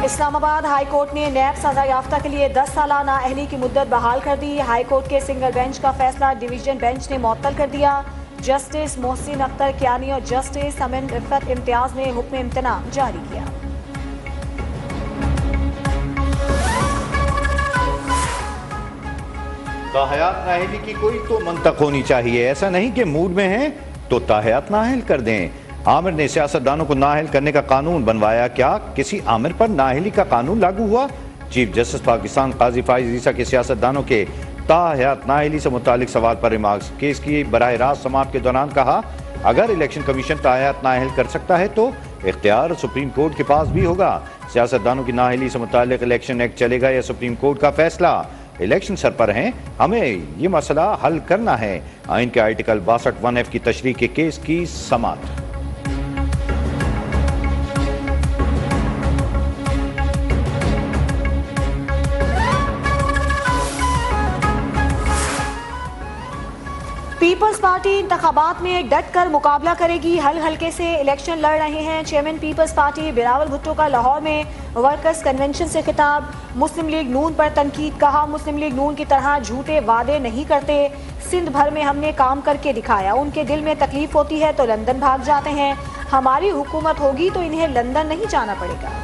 Islamabad high court ने नैब सजा याफ्ता के लिए 10 साल नाअहली की मुद्दत बहाल कर दी। हाई कोर्ट के सिंगल बेंच का फैसला डिवीजन बेंच ने मुअत्तल कर दिया। जस्टिस मोहसिन अख्तर कियानी और जस्टिस अमिन रिफत इम्तियाज ने हुक्म इम्तना जारी किया। ताहयात नाअहली की कोई तो मंतक होनी चाहिए, ऐसा नहीं कि मूड में हैं तो ताहयात नाअहल कर दें। आमिर ने सियासतदानों को नाअहल करने का कानून बनवाया, क्या किसी आमिर पर नाअहली का कानून लागू हुआ? चीफ जस्टिस पाकिस्तान काजी फाइज ईसा के सियासतदानों के ताहयात नाअहली से मुतालिक सवाल पर रिमार्क्स। केस की बराह रास्त समाअत के दौरान कहा, अगर इलेक्शन कमीशन ताहयात नाअहल कर सकता है तो इख्तियार सुप्रीम कोर्ट के पास भी होगा। सियासतदानों की नाअहली से मुतालिक इलेक्शन एक्ट चलेगा या सुप्रीम कोर्ट का फैसला? इलेक्शन सर पर हैं, हमें ये मसला हल करना है। आइन के आर्टिकल 62(1)(f) की तशरीह के केस की समाअत। पीपल्स पार्टी इंतखाबात में डट कर मुकाबला करेगी। हल हल्के से इलेक्शन लड़ रहे हैं chairman People's Party Bilawal Bhutto का लाहौर में वर्कर्स कन्वेंशन से खिताब। मुस्लिम लीग नून पर तनकीद, कहा मुस्लिम लीग नून की तरह झूठे वादे नहीं करते। सिंध भर में हमने काम करके दिखाया। उनके दिल में तकलीफ होती है तो लंदन भाग जाते हैं। हमारी हुकूमत होगी तो इन्हें लंदन नहीं जाना पड़ेगा।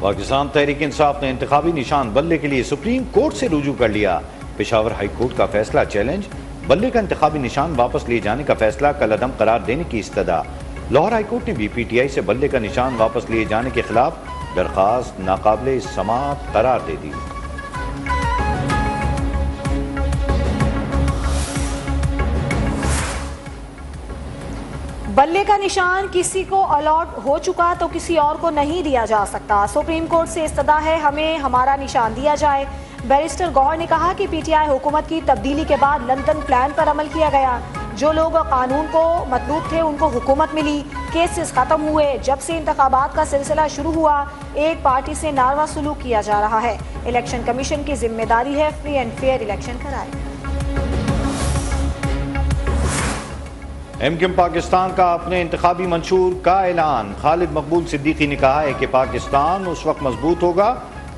पाकिस्तान तहरीक इंसाफ ने इंतखाबी निशान बल्ले के लिए सुप्रीम कोर्ट से रुजू कर लिया। पेशावर हाई कोर्ट का फैसला चैलेंज। बल्ले का इंतखाबी निशान वापस लिए जाने का फैसला कलअदम करार देने की इस्तदा। लाहौर हाई कोर्ट ने भी PTI से बल्ले का निशान वापस लिए जाने के खिलाफ दरखास्त नाकाबिले समाअत करार दे दी। बल्ले का निशान किसी को अलॉट हो चुका तो किसी और को नहीं दिया जा सकता। सुप्रीम कोर्ट से इस्तदा है, हमें हमारा निशान दिया जाए। बैरिस्टर गौहर ने कहा कि PTI हुकूमत की तब्दीली के बाद लंदन प्लान पर अमल किया गया। जो लोग कानून को मतलूब थे उनको हुकूमत मिली, केसेस खत्म हुए। जब से इंतखाबात का सिलसिला शुरू हुआ एक पार्टी से नारवा सलूक किया जा रहा है। इलेक्शन कमीशन की जिम्मेदारी है फ्री एंड फेयर इलेक्शन कराए। MKM पाकिस्तान का अपने इंतखाबी मंशूर का ऐलान। खालिद मकबूल सिद्दीकी ने कहा है कि पाकिस्तान उस वक्त मजबूत होगा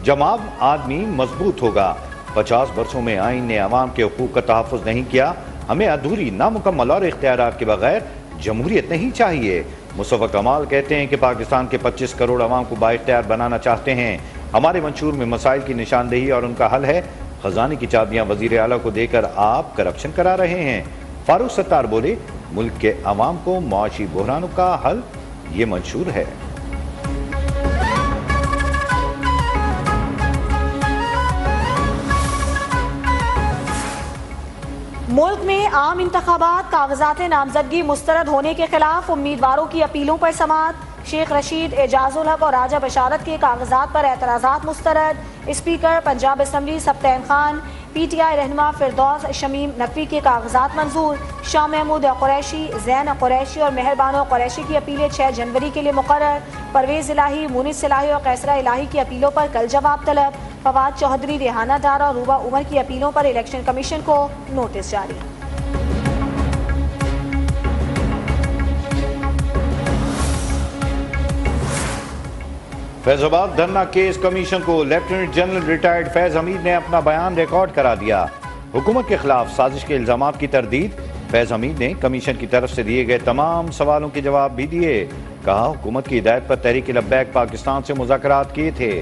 जब आम आदमी मजबूत होगा। 50 वर्षों में आइन ने अवाम के हुकूक का तहफ़्फ़ुज़ नहीं किया। हमें अधूरी, नामुकम्मल और इख्तियारात के बगैर जमहूरियत नहीं चाहिए। मुस्तफ़ा कमाल कहते हैं कि पाकिस्तान के 25 करोड़ अवाम को बाइख्तियार बनाना चाहते हैं। हमारे मंशूर में मसाइल की निशानदेही और उनका हल है। खजाने की चाबियाँ वज़ीर आला को देकर आप करप्शन करा रहे हैं। फारूक सत्तार बोले, मुल्क के अवाम को मुआशी बहरानों का हल ये मंशूर है। मुल्क में आम इंतखाबात कागजात नामजदगी मुस्तरद होने के खिलाफ उम्मीदवारों की अपीलों पर समाअत। शेख रशीद, एजाजुल हक और राजा बशारत के कागजात पर एतराज़ात मुस्तरद। Speaker Punjab assembly Sibtain Khan, PTI रहनुमा फिरदौस शमीम नकवी के कागजात मंजूर। शाह महमूद कुरैशी, जैन कुरैशी और मेहरबानो कुरैशी की अपीलें 6 जनवरी के लिए मुकर्रर। परवेज इलाही, मुनिस इलाही और कैसरा इलाही की अपीलों पर कल जवाब तलब। फवाद चौधरी, रेहाना डारा और रूबा उमर की अपीलों पर इलेक्शन कमीशन को नोटिस जारी। फैजाबाद धरना केस कमीशन को lieutenant general retired Faiz Hamid ने अपना बयान रिकॉर्ड करा दिया। हुकूमत के खिलाफ साजिश के इल्जामात की तरदीद। फैज हमीद ने कमीशन की तरफ से दिए गए तमाम सवालों के जवाब भी दिए। कहा, हुकूमत की हिदायत पर तहरीक लब्बैक पाकिस्तान से मुज़ाकरात किए थे।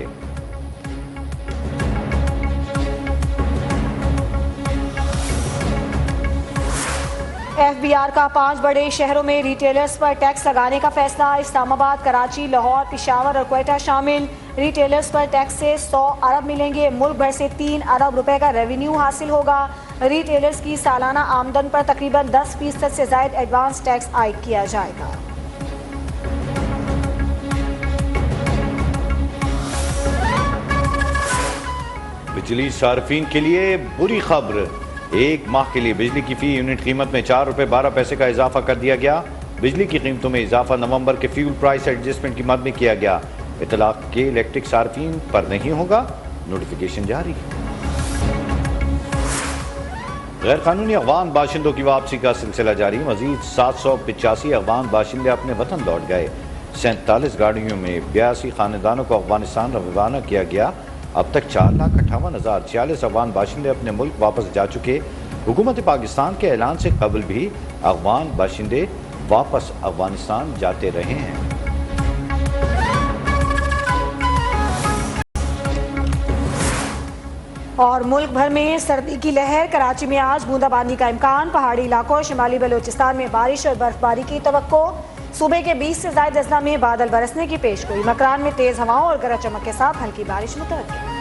FBR का 5 बड़े शहरों में रिटेलर्स पर टैक्स लगाने का फैसला। इस्लामाबाद, कराची, लाहौर, पेशावर और क्वेटा शामिल। रिटेलर्स पर टैक्स से 100 अरब मिलेंगे। मुल्क भर से 3 अरब रुपए का रेवेन्यू हासिल होगा। रिटेलर्स की सालाना आमदन पर तकरीबन 10% से ज्यादा एडवांस टैक्स आयद किया जाएगा। बिजली सार्फिन के लिए बुरी खबर। 1 माह के लिए बिजली की फी यूनिट कीमत में 4 रुपए 12 पैसे का इजाफा कर दिया गया। बिजली की कीमतों में इजाफा नवंबर के फ्यूल प्राइस एडजस्टमेंट की मद में किया गया। इतलाक के इलेक्ट्रिक सार्फिन पर नहीं होगा। नोटिफिकेशन जारी। गैर कानूनी अफगान बाशिंदों की वापसी का सिलसिला जारी। मजीद 785 अफगान बाशिंदे अपने वतन लौट गए। 47 गाड़ियों में 82 खानदानों को अफगानिस्तान रवाना किया गया। अब तक 4,58,046 अफगान बाशिंदे अपने मुल्क वापस जा चुके। हुकूमत पाकिस्तान के ऐलान से कबल भी अफगान बाशिंदे वापस अफगानिस्तान जाते रहे हैं। और मुल्क भर में सर्दी की लहर। कराची में आज बूंदाबांदी का इम्कान। पहाड़ी इलाकों और शिमाली बलोचिस्तान में बारिश और बर्फबारी की तवक्को। सूबे के 20 से ज्यादा अजला में बादल बरसने की पेशगोई। मकरान में तेज हवाओं और गरज चमक के साथ हल्की बारिश मुतवक्किल।